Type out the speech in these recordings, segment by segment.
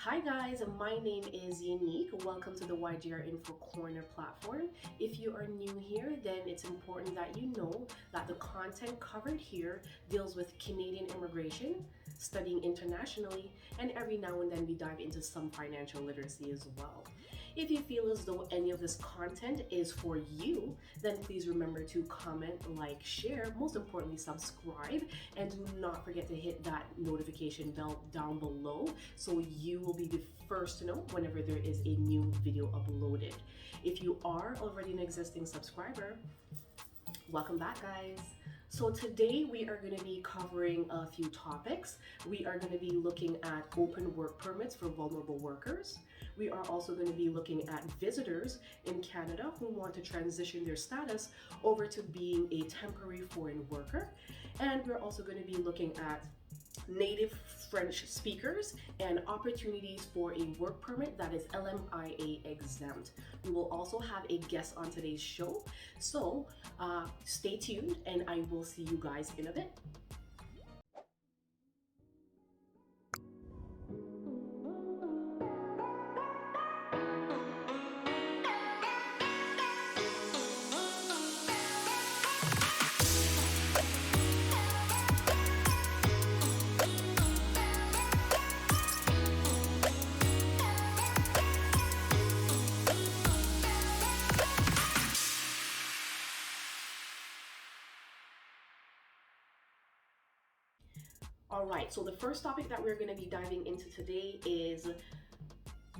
Hi guys, my name is Unique. Welcome to the YGR Info Corner platform. If you are new here, then it's important that you know that the content covered here deals with Canadian immigration, studying internationally, and every now and then we dive into some financial literacy as well. If you feel as though any of this content is for you, then please remember to comment, like, share, most importantly, subscribe, and do not forget to hit that notification bell down below so you will be the first to know whenever there is a new video uploaded. If you are already an existing subscriber, welcome back, guys. So today we are going to be covering a few topics. We are going to be looking at open work permits for vulnerable workers. We are also going to be looking at visitors in Canada who want to transition their status over to being a temporary foreign worker. And we're also going to be looking at native French speakers and opportunities for a work permit that is LMIA exempt. We will also have a guest on today's show, so stay tuned and I will see you guys in a bit. All right, so the first topic that we're going to be diving into today is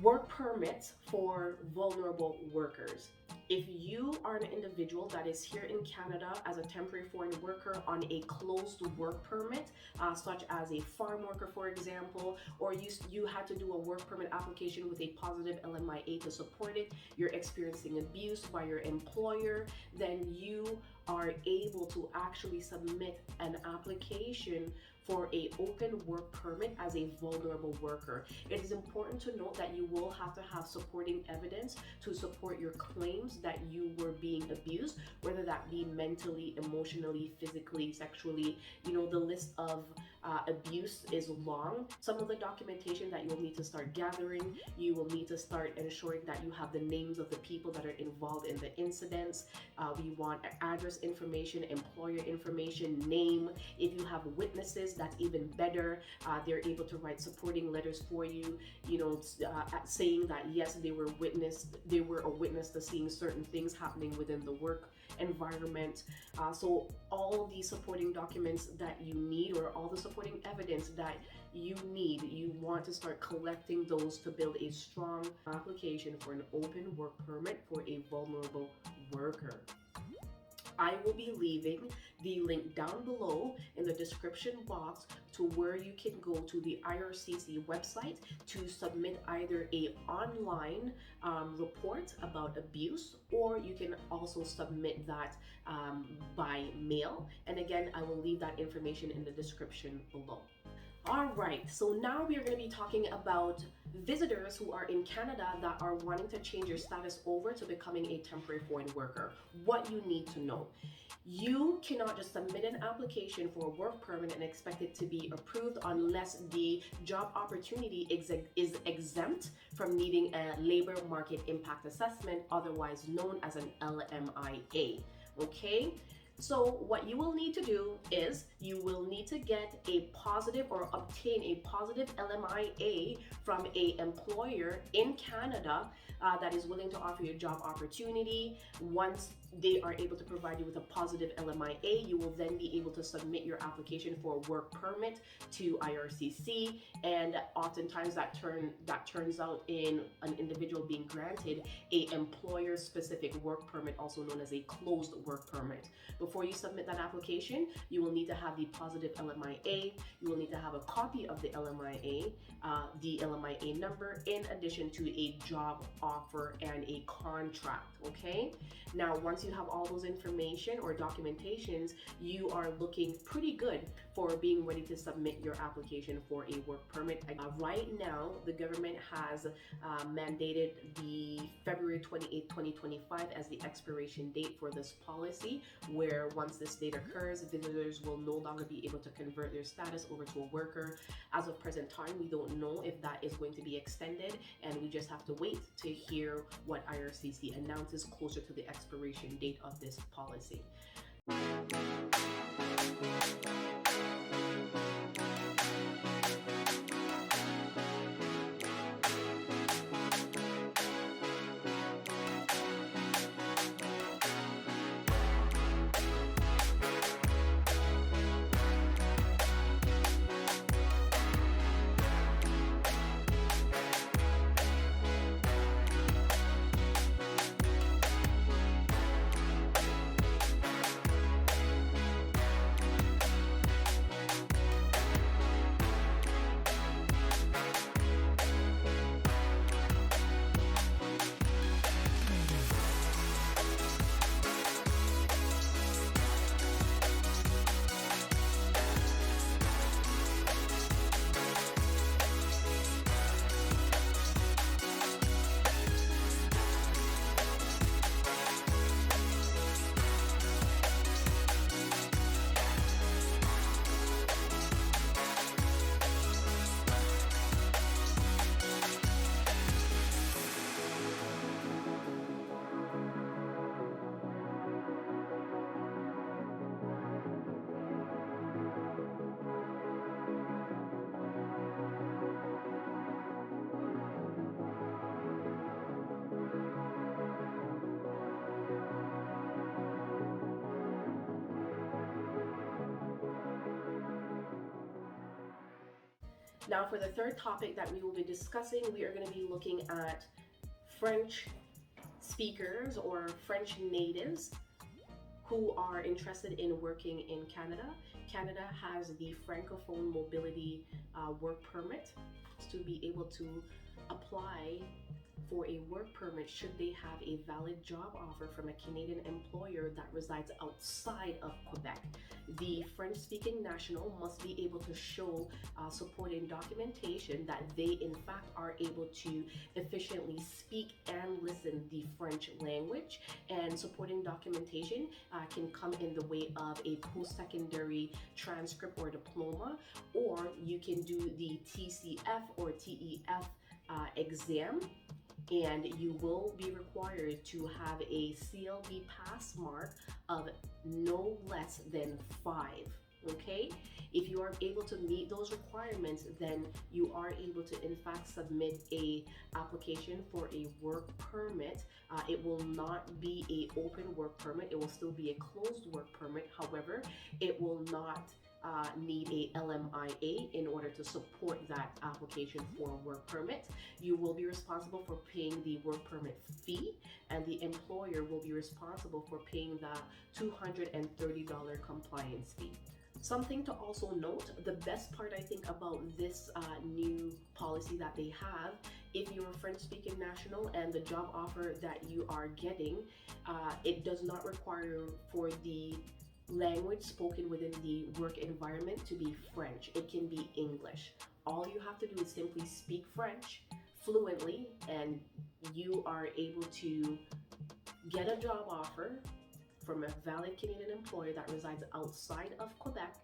work permits for vulnerable workers. If you are an individual that is here in Canada as a temporary foreign worker on a closed work permit, such as a farm worker, for example, or you had to do a work permit application with a positive LMIA to support it, you're experiencing abuse by your employer, then you are able to actually submit an application for a open work permit as a vulnerable worker. It is important to note that you will have to have supporting evidence to support your claims that you were being abused, whether that be mentally, emotionally, physically, sexually. You know, the list of abuse is long. Some of the documentation that you'll need to start gathering, you will need to start ensuring that you have the names of the people that are involved in the incidents. We want address information, employer information, name. If you have witnesses, that's even better. They're able to write supporting letters for you, saying that yes, they were a witness to seeing certain things happening within the work environment. So all the supporting documents that you need, or all the supporting evidence that you need, you want to start collecting those to build a strong application for an open work permit for a vulnerable worker. I will be leaving the link down below in the description box to where you can go to the IRCC website to submit either a online report about abuse, or you can also submit that by mail. And again, I will leave that information in the description below. All right, so now we are going to be talking about visitors who are in Canada that are wanting to change your status over to becoming a temporary foreign worker. What you need to know. You cannot just submit an application for a work permit and expect it to be approved unless the job opportunity is exempt from needing a labor market impact assessment, otherwise known as an LMIA. Okay? So what you will need to do is you will need to get a positive or obtain a positive LMIA from a employer in Canada that is willing to offer you a job opportunity. Once they are able to provide you with a positive LMIA, you will then be able to submit your application for a work permit to IRCC, and oftentimes that turns out in an individual being granted a employer-specific work permit, also known as a closed work permit. Before you submit that application, you will need to have the positive LMIA. You will need to have a copy of the LMIA number, in addition to a job offer and a contract. Okay. Now, once you have all those information or documentations, you are looking pretty good for being ready to submit your application for a work permit. Right now, the government has mandated the February 28, 2025 as the expiration date for this policy, where where once this date occurs, visitors will no longer be able to convert their status over to a worker. As of present time, we don't know if that is going to be extended, and we just have to wait to hear what IRCC announces closer to the expiration date of this policy. Now, for the third topic that we will be discussing, we are going to be looking at French speakers or French natives who are interested in working in Canada. Canada has the Francophone mobility work permit to be able to apply for a work permit should they have a valid job offer from a Canadian employer that resides outside of Quebec. The French-speaking national must be able to show supporting documentation that they in fact are able to efficiently speak and listen the French language, and supporting documentation can come in the way of a post-secondary transcript or diploma, or you can do the TCF or TEF exam, and you will be required to have a CLB pass mark of no less than 5. Okay, if you are able to meet those requirements, then you are able to in fact submit a application for a work permit. It will not be a open work permit, it will still be a closed work permit. However, it will not need a LMIA in order to support that application for a work permit. You will be responsible for paying the work permit fee, and the employer will be responsible for paying the $230 compliance fee. Something to also note, the best part I think about this new policy that they have, if you're a French-speaking national and the job offer that you are getting, it does not require for the language spoken within the work environment to be French. It can be English. All you have to do is simply speak French fluently, and you are able to get a job offer from a valid Canadian employer that resides outside of Quebec,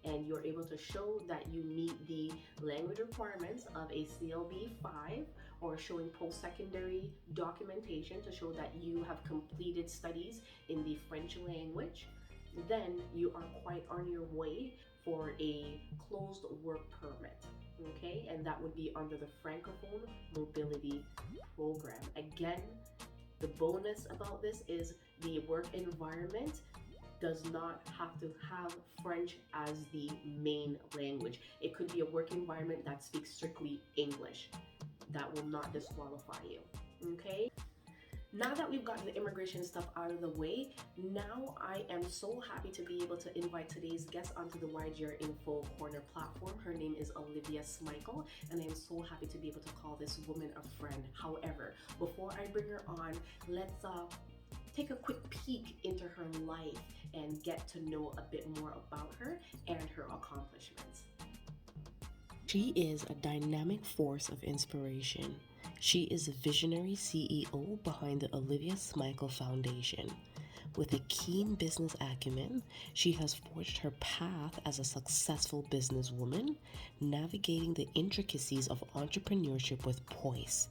and you're able to show that you meet the language requirements of a CLB 5, or showing post-secondary documentation to show that you have completed studies in the French language, then you are quite on your way for a closed work permit. Okay, and that would be under the Francophone Mobility Program. Again, the bonus about this is the work environment does not have to have French as the main language. It could be a work environment that speaks strictly English. That will not disqualify you. Okay? Now that we've gotten the immigration stuff out of the way, now I am so happy to be able to invite today's guest onto the YGR Info Corner platform. Her name is Olivia Smikle, and I am so happy to be able to call this woman a friend. However, before I bring her on, let's take a quick peek into her life and get to know a bit more about her and her accomplishments. She is a dynamic force of inspiration. She is a visionary CEO behind the Olivia Smikle Foundation. With a keen business acumen, she has forged her path as a successful businesswoman, navigating the intricacies of entrepreneurship with poise.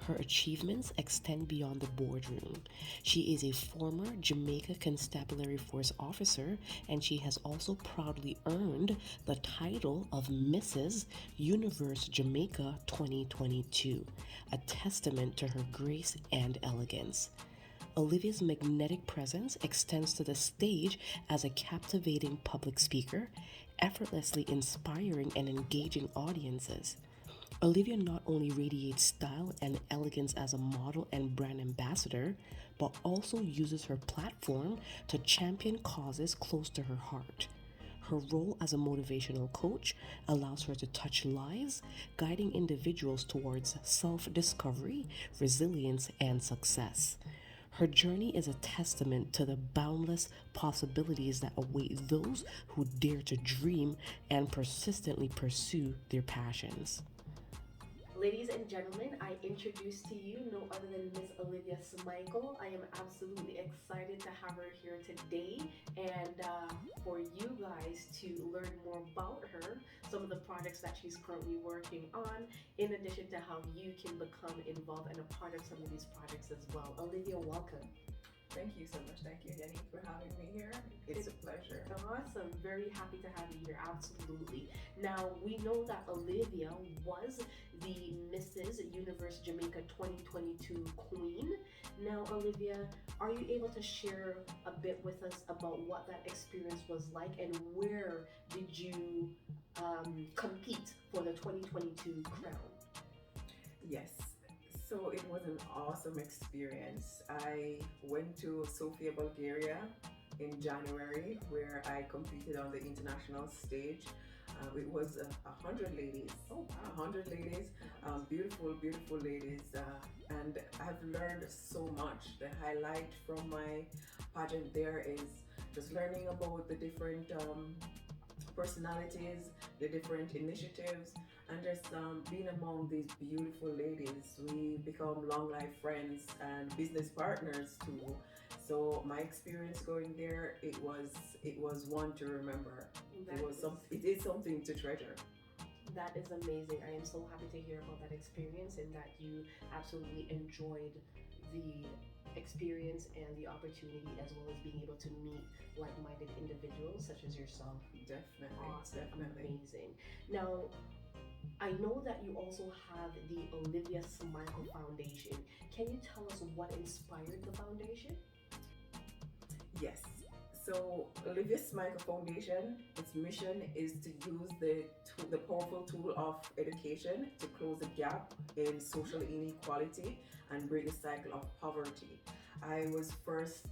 Her achievements extend beyond the boardroom. She is a former Jamaica Constabulary Force officer, and she has also proudly earned the title of Mrs. Universe Jamaica 2022, a testament to her grace and elegance. Olivia's magnetic presence extends to the stage as a captivating public speaker, effortlessly inspiring and engaging audiences. Olivia not only radiates style and elegance as a model and brand ambassador, but also uses her platform to champion causes close to her heart. Her role as a motivational coach allows her to touch lives, guiding individuals towards self discovery, resilience, and success. Her journey is a testament to the boundless possibilities that await those who dare to dream and persistently pursue their passions. Ladies and gentlemen, I introduce to you no other than Miss Olivia Smikle. I am absolutely excited to have her here today and for you guys to learn more about her, some of the projects that she's currently working on, in addition to how you can become involved and a part of some of these projects as well. Olivia, welcome. Thank you so much. Thank you, Jenny, for having me here. It's a pleasure. Awesome. Very happy to have you here. Absolutely. Now, we know that Olivia was the Mrs. Universe Jamaica 2022 Queen. Now, Olivia, are you able to share a bit with us about what that experience was like and where did you compete for the 2022 crown? Yes. So it was an awesome experience. I went to Sofia, Bulgaria in January where I competed on the international stage. It was 100 ladies. Oh, wow. 100 ladies, beautiful, beautiful ladies. And I've learned so much. The highlight from my pageant there is just learning about the different personalities, the different initiatives, and just being among these beautiful ladies. We become long life friends and business partners too. So my experience going there, it was one to remember. It is something to treasure. That is amazing. I am so happy to hear about that experience and that you absolutely enjoyed the experience and the opportunity as well as being able to meet like-minded individuals such as yourself. Definitely, Awesome, definitely. amazing. Now, I know that you also have the Olivia Smikle Foundation. Can you tell us what inspired the foundation? Yes. So Olivia Smikle Foundation, its mission is to use the powerful tool of education to close the gap in social inequality and break the cycle of poverty. I was first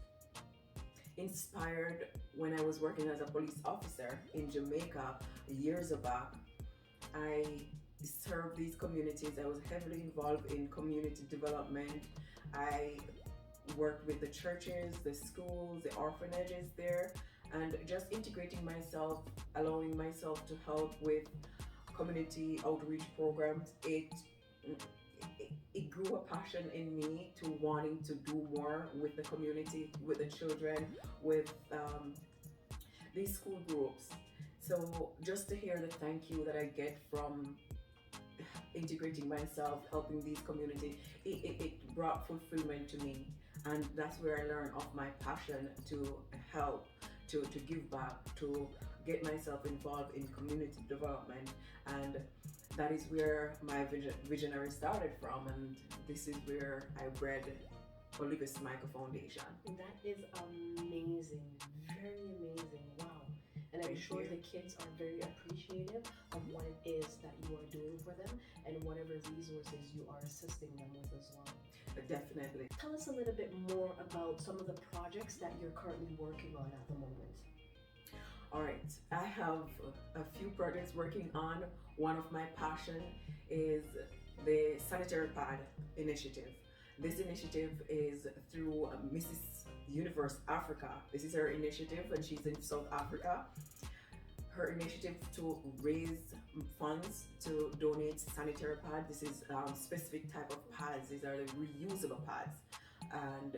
inspired when I was working as a police officer in Jamaica years back. I served these communities. I was heavily involved in community development. I worked with the churches, the schools, the orphanages there, and just integrating myself, allowing myself to help with community outreach programs. It grew a passion in me to wanting to do more with the community, with the children, with these school groups. So just to hear the thank you that I get from integrating myself, helping these communities, it brought fulfillment to me. And that's where I learned of my passion to help, to give back, to get myself involved in community development. And that is where my visionary started from. And this is where I bred Olivia Smikle Foundation. That is amazing. Very amazing. Wow. And I'm sure the kids are very appreciative of what it is that you are doing for them and whatever resources you are assisting them with as well. Definitely. Tell us a little bit more about some of the projects that you're currently working on at the moment. All right, I have a few projects working on. One of my passion is the sanitary pad initiative. This initiative is through Mrs. Universe Africa. This is her initiative, and she's in South Africa. Her initiative to raise funds to donate sanitary pads. This is specific type of pads. These are the reusable pads, and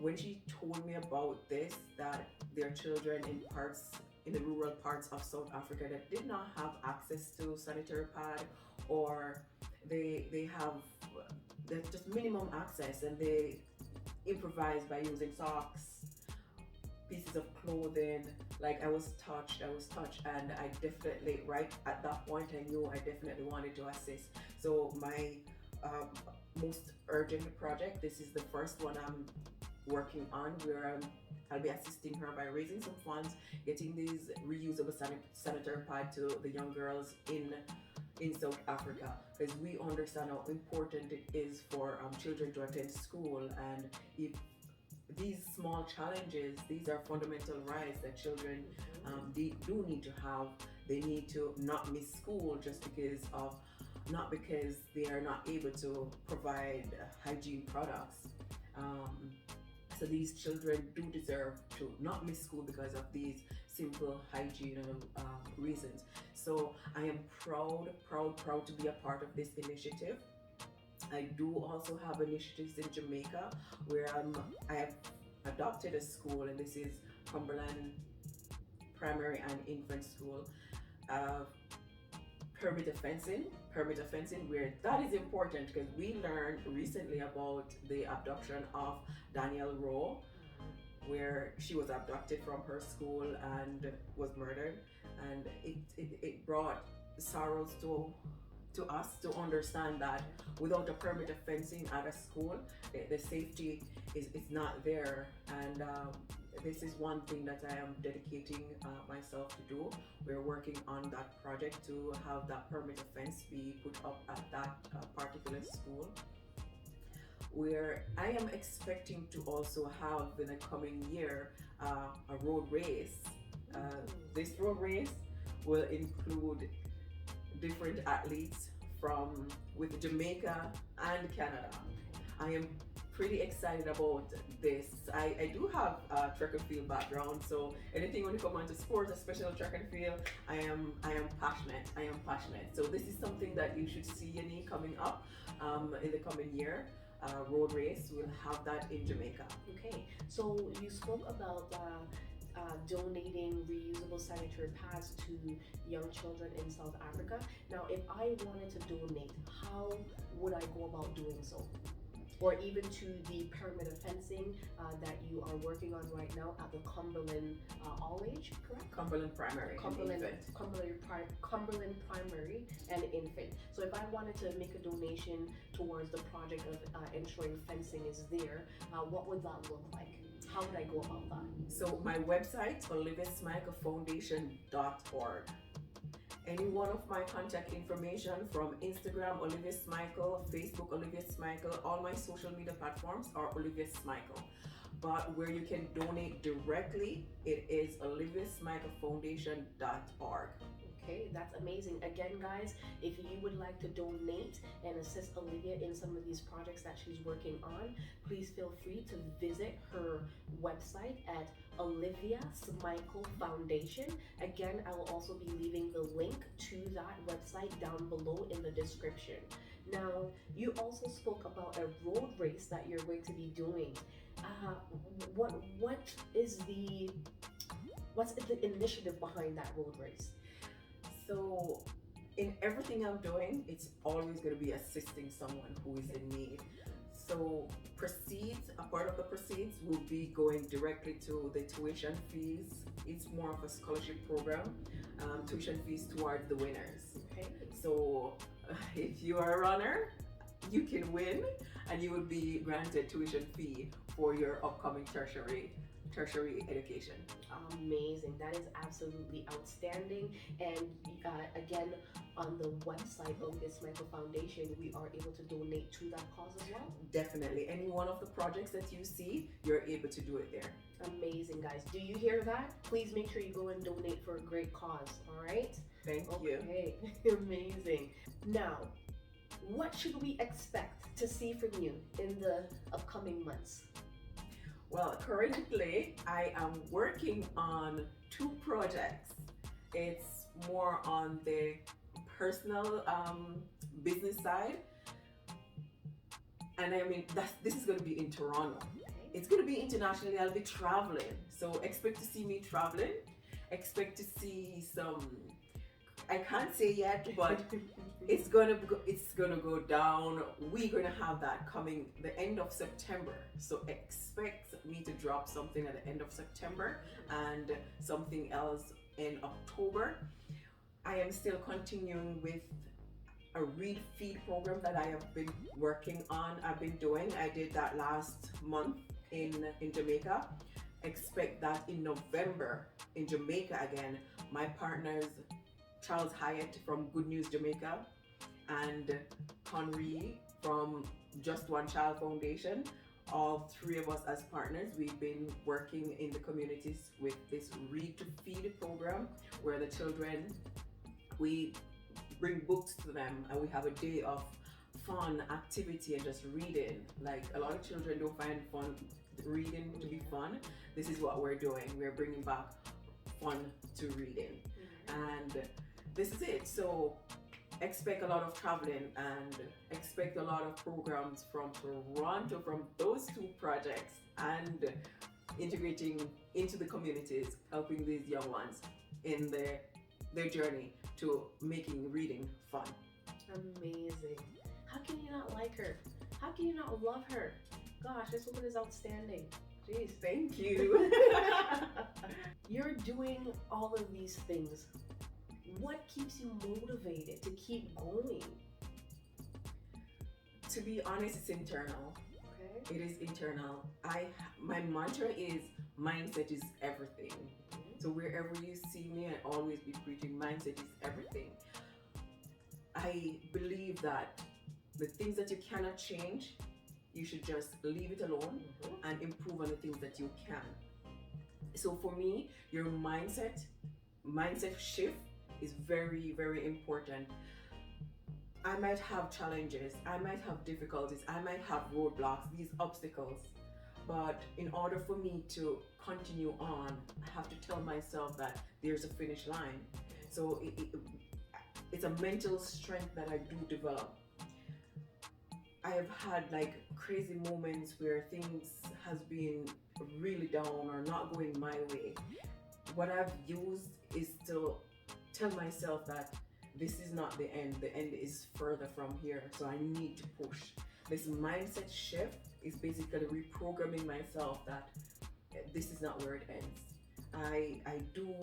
when she told me about this, that there are children in the rural parts of South Africa that did not have access to sanitary pad, or they have there's just minimum access, and they improvise by using socks, pieces of clothing. Like I was touched, and I definitely, right at that point, I knew I definitely wanted to assist. So my um, most urgent project, this is the first one I'm working on, where I'll be assisting her by raising some funds, getting these reusable sanitary pad to the young girls in South Africa, because we understand how important it is for children to attend school. And if these small challenges, these are fundamental rights that children they do need to have. They need to not miss school just because of, not because they are not able to provide hygiene products. Um, so these children do deserve to not miss school because of these simple hygiene reasons. So I am proud to be a part of this initiative. I do also have initiatives in Jamaica where I have adopted a school, and this is Cumberland Primary and Infant School. Uh, perimeter fencing, where that is important, because we learned recently about the abduction of Danielle Rowe, where she was abducted from her school and was murdered. And it brought sorrows to us to understand that without a perimeter fencing at a school, the safety is not there. And this is one thing that I am dedicating myself to do. We're working on that project to have that perimeter fence be put up at that particular school. Where I am expecting to also have in the coming year a road race. This road race will include different athletes from with Jamaica and Canada. I am pretty excited about this. I do have a track and field background, so anything when you come onto sports, especially track and field, I am passionate. I am passionate. So this is something that you should see Yanni coming up in the coming year. Road race, we'll have that in Jamaica. Okay, so you spoke about donating reusable sanitary pads to young children in South Africa. Now, if I wanted to donate, how would I go about doing so? Or even to the perimeter fencing that you are working on right now at the Cumberland All Age, correct? Cumberland Primary Cumberland, and Infant. Cumberland Primary and Infant. So if I wanted to make a donation towards the project of ensuring fencing is there, what would that look like? How would I go about that? So my website, oliviasmiklefoundation.org. Any one of my contact information from Instagram, Olivia Smikle, Facebook, Olivia Smikle, all my social media platforms are Olivia Smikle. But where you can donate directly, it is oliviasmiklefoundation.org. Okay, that's amazing. Again, guys, if you would like to donate and assist Olivia in some of these projects that she's working on, please feel free to visit her website at Olivia Smikle Foundation. Again, I will also be leaving the link to that website down below in the description. Now, you also spoke about a road race that you're going to be doing. What's the initiative behind that road race? So in everything I'm doing, it's always going to be assisting someone who is in need. So a part of the proceeds will be going directly to the tuition fees. It's more of a scholarship program, tuition fees towards the winners. Okay. So if you are a runner, you can win, and you will be granted tuition fee for your upcoming tertiary education. Amazing. That is absolutely outstanding. And again, on the website of the Smikle Foundation, we are able to donate to that cause as well. Definitely. Any one of the projects that you see, you're able to do it there. Amazing, guys. Do you hear that? Please make sure you go and donate for a great cause. All right? Thank you. Okay. Amazing. Now, what should we expect to see from you in the upcoming months? Well, currently I am working on 2 projects. It's more on the personal business side, and I mean this is going to be in Toronto. Okay. It's going to be internationally. I'll be traveling. So expect to see me traveling. Expect to see some, I can't say yet, but it's gonna go down. We're gonna have that coming the end of September. So expect me to drop something at the end of September and something else in October. I am still continuing with a read feed program that I have been working on. I've been doing. I did that last month in Jamaica. Expect that in November in Jamaica again. My partners Charles Hyatt from Good News Jamaica and Conry from Just One Child Foundation. All three of us as partners, we've been working in the communities with this Read to Feed program where the children, we bring books to them and we have a day of fun activity and just reading. Like a lot of children don't find fun reading to be fun. This is what we're doing. We're bringing back fun to reading. And this is it. So expect a lot of traveling and expect a lot of programs from Toronto from those two projects and integrating into the communities, helping these young ones in their journey to making reading fun. Amazing. How can you not like her? How can you not love her? Gosh, this woman is outstanding. Jeez. Thank you. You're doing all of these things. What keeps you motivated to keep going? To be honest, it's internal. Okay. It is internal. My mantra is mindset is everything. So wherever you see me, I always be preaching mindset is everything. I believe that the things that you cannot change, you should just leave it alone and improve on the things that you can. So for me, your mindset shift is very, very important. I might have challenges, I might have difficulties, I might have roadblocks, these obstacles. But in order for me to continue on, I have to tell myself that there's a finish line. So it's a mental strength that I do develop. I have had like crazy moments where things has been really down or not going my way. What I've used is to tell myself that this is not the end is further from here, so I need to push. This mindset shift is basically reprogramming myself that this is not where it ends. I do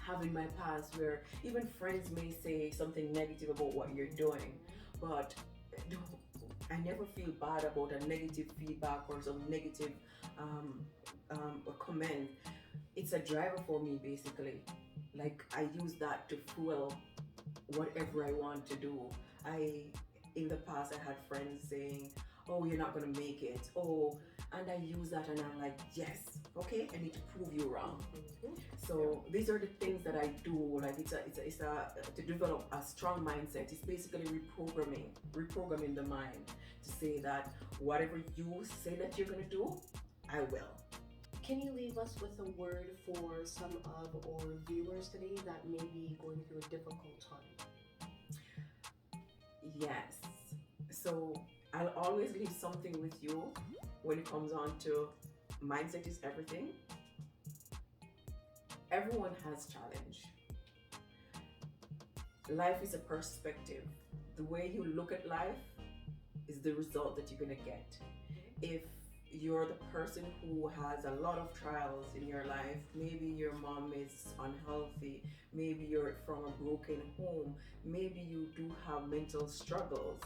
have in my past where even friends may say something negative about what you're doing, but I never feel bad about a negative feedback or some negative comment. It's a driver for me basically. Like I use that to fuel whatever I want to do. In the past I had friends saying, oh, you're not gonna make it. Oh, and I use that and I'm like, yes, okay, I need to prove you wrong. So these are the things that I do. Like it's a to develop a strong mindset. It's basically reprogramming the mind to say that whatever you say that you're gonna do, I will. Can you leave us with a word for some of our viewers today that may be going through a difficult time? Yes. So I'll always leave something with you when it comes on to mindset is everything. Everyone has challenge. Life is a perspective. The way you look at life is the result that you're gonna get. If you're the person who has a lot of trials in your life, maybe your mom is unhealthy, maybe you're from a broken home, maybe you do have mental struggles,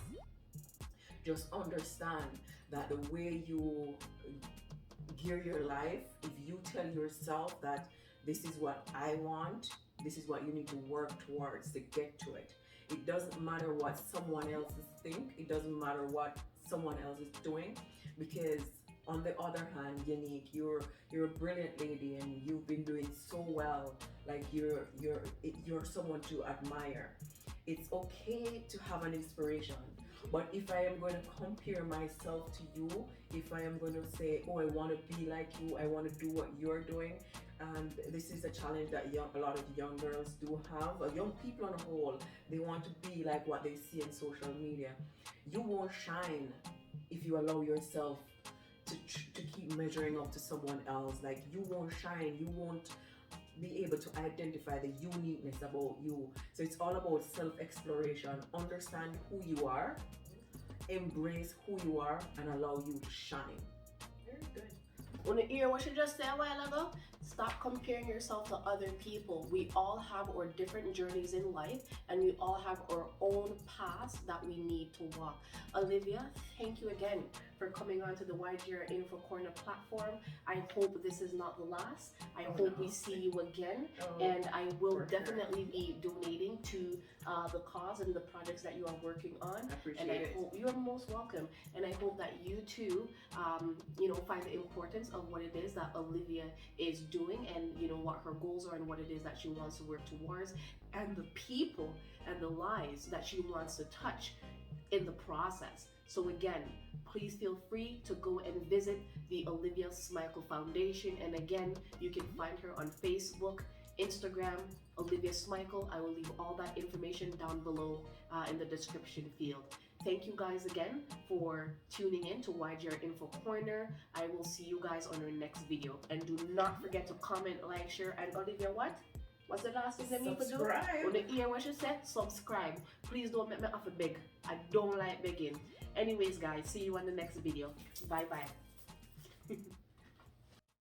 just understand that the way you gear your life, if you tell yourself that this is what I want, this is what you need to work towards to get to it. It doesn't matter what someone else think, it doesn't matter what someone else is doing, because on the other hand, Unique, you're a brilliant lady and you've been doing so well. Like you're someone to admire. It's okay to have an inspiration, but if I am going to compare myself to you, if I am going to say, oh, I want to be like you, I want to do what you're doing, and this is a challenge that a lot of young girls do have, young people on the whole, they want to be like what they see in social media. You won't shine if you allow yourself to keep measuring up to someone else. Like you won't shine, you won't be able to identify the uniqueness about you. So it's all about self-exploration. Understand who you are, embrace who you are, and allow you to shine. Very good. Want to hear what you just said a while ago? Stop comparing yourself to other people. We all have our different journeys in life, and we all have our own paths that we need to walk. Olivia, thank you again for coming onto the YGR Info Corner platform. I hope this is not the last. I hope we see you again, and I will definitely be donating to the cause and the projects that you are working on. And I hope you are most welcome. And I hope that you too, find the importance of what it is that Olivia is doing, and what her goals are, and what it is that she wants to work towards, and the people and the lives that she wants to touch in the process. So again, please feel free to go and visit the Olivia Smikle Foundation. And again, you can find her on Facebook, Instagram, Olivia Smikle. I will leave all that information down below in the description field. Thank you guys again for tuning in to YGR Info Corner. I will see you guys on our next video. And do not forget to comment, like, share, and Olivia, what's the last thing that you need to do? When you hear what she said, subscribe. Please don't make me have to beg. I don't like begging. Anyways, guys, see you on the next video. Bye-bye.